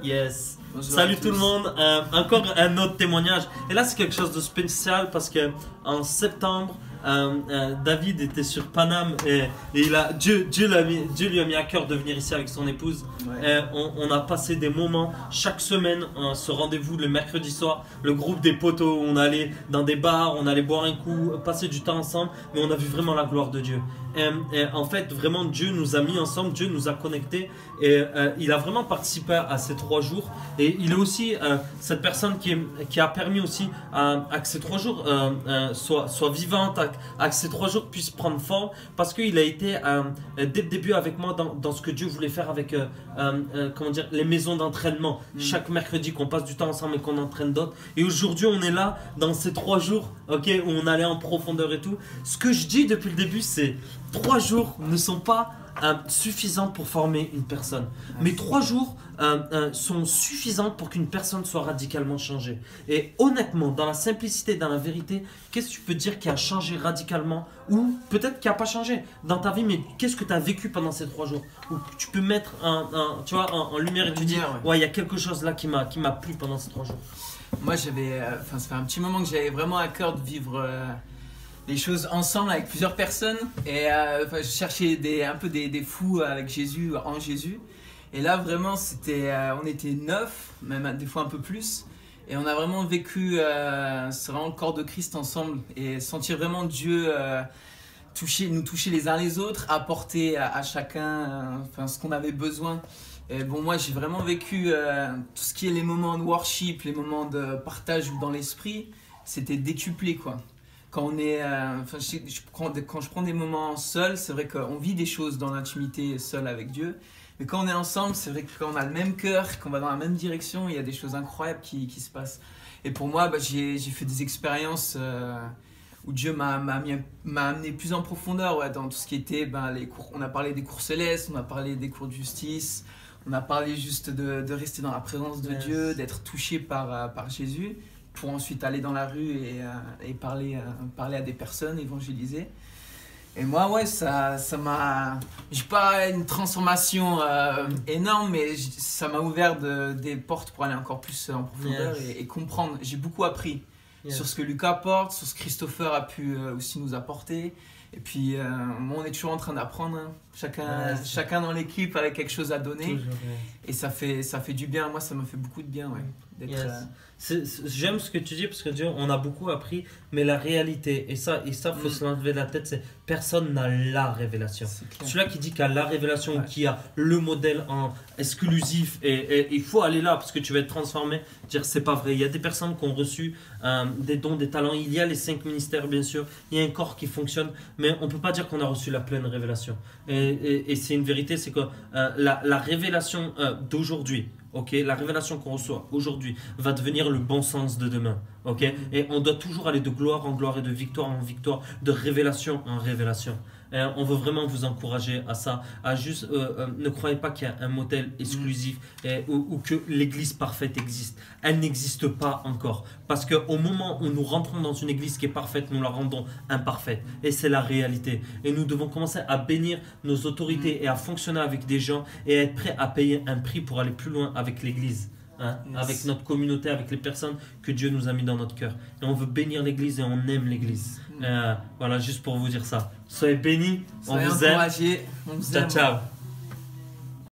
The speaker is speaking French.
Yes. Bonjour Salut à tout le tous. monde. Encore un autre témoignage. Et là, c'est quelque chose de spécial parce que en septembre, David était sur Paname et Dieu lui a mis à cœur de venir ici avec son épouse. Ouais. On a passé des moments chaque semaine, ce rendez-vous le mercredi soir, le groupe des potos, on allait dans des bars, on allait boire un coup, passer du temps ensemble, mais on a vu vraiment la gloire de Dieu. Et en fait, vraiment, Dieu nous a mis ensemble, Dieu nous a connectés et il a vraiment participé à ces 3 jours. Et il est aussi cette personne qui a permis aussi à que ces 3 jours soient vivantes, à que ces 3 jours puissent prendre forme, parce qu'il a été dès le début avec moi dans ce que Dieu voulait faire avec comment dire, les maisons d'entraînement. Chaque mercredi qu'on passe du temps ensemble et qu'on entraîne d'autres. Et aujourd'hui, on est là dans ces 3 jours, ok, où on allait en profondeur et tout. Ce que je dis depuis le début, c'est 3 jours ne sont pas suffisants pour former une personne. Mais 3 jours sont suffisants pour qu'une personne soit radicalement changée. Et honnêtement, dans la simplicité, dans la vérité, qu'est-ce que tu peux dire qui a changé radicalement, ou peut-être qui n'a pas changé dans ta vie, mais qu'est-ce que tu as vécu pendant ces 3 jours, où tu peux mettre tu vois, en lumière et tu dis, ouais, il y a quelque chose là qui m'a plu pendant ces 3 jours. Moi, j'avais, ça fait un petit moment que j'avais vraiment à cœur de vivre les choses ensemble avec plusieurs personnes. Et je cherchais un peu des fous avec Jésus, en Jésus. Et là, vraiment, on était 9, même des fois un peu plus. Et on a vraiment vécu, c'est vraiment le corps de Christ ensemble. Et sentir vraiment Dieu nous toucher les uns les autres, apporter à chacun ce qu'on avait besoin. Et bon, moi, j'ai vraiment vécu tout ce qui est les moments de worship, les moments de partage dans l'esprit, c'était décuplé, quoi. Quand on est, quand je prends des moments seuls, c'est vrai qu'on vit des choses dans l'intimité seul avec Dieu. Mais quand on est ensemble, c'est vrai que quand on a le même cœur, qu'on va dans la même direction, il y a des choses incroyables qui se passent. Et pour moi, j'ai fait des expériences où Dieu m'a amené plus en profondeur, ouais, dans tout ce qui était les cours. On a parlé des cours célestes, on a parlé des cours de justice, on a parlé juste de rester dans la présence de Dieu, d'être touché par Jésus, pour ensuite aller dans la rue et parler à des personnes, évangéliser. Et moi, ouais, ça m'a... J'ai pas une transformation énorme, mais ça m'a ouvert des portes pour aller encore plus en profondeur et comprendre. J'ai beaucoup appris sur ce que Lucas apporte, sur ce que Christopher a pu aussi nous apporter. Et puis, moi, on est toujours en train d'apprendre, hein. Chacun dans l'équipe avec quelque chose à donner. Toujours, et ça fait du bien. Moi, ça m'a fait beaucoup de bien, ouais, d'être... J'aime ce que tu dis, parce que Dieu, on a beaucoup appris, mais la réalité, et ça faut se l'enlever de la tête, c'est personne n'a la révélation. Celui-là qui dit qu'il a la révélation, qui a le modèle en exclusif, et il faut aller là parce que tu vas être transformé, dire c'est pas vrai. Il y a des personnes qui ont reçu des dons, des talents, il y a les 5 ministères bien sûr, il y a un corps qui fonctionne, mais on peut pas dire qu'on a reçu la pleine révélation. Et c'est une vérité, c'est que la révélation d'aujourd'hui, okay, la révélation qu'on reçoit aujourd'hui va devenir le bon sens de demain. Okay? Et on doit toujours aller de gloire en gloire et de victoire en victoire, de révélation en révélation. On veut vraiment vous encourager à ça, à juste ne croyez pas qu'il y a un modèle exclusif ou que l'église parfaite existe. Elle n'existe pas encore, parce qu'au moment où nous rentrons dans une église qui est parfaite, nous la rendons imparfaite, et c'est la réalité. Et nous devons commencer à bénir nos autorités et à fonctionner avec des gens et à être prêts à payer un prix pour aller plus loin avec l'église. Avec notre communauté, avec les personnes que Dieu nous a mis dans notre cœur. Et on veut bénir l'église et on aime l'église. Voilà, juste pour vous dire ça. Soyez bénis, on vous aime. On vous aime. Ciao, ciao.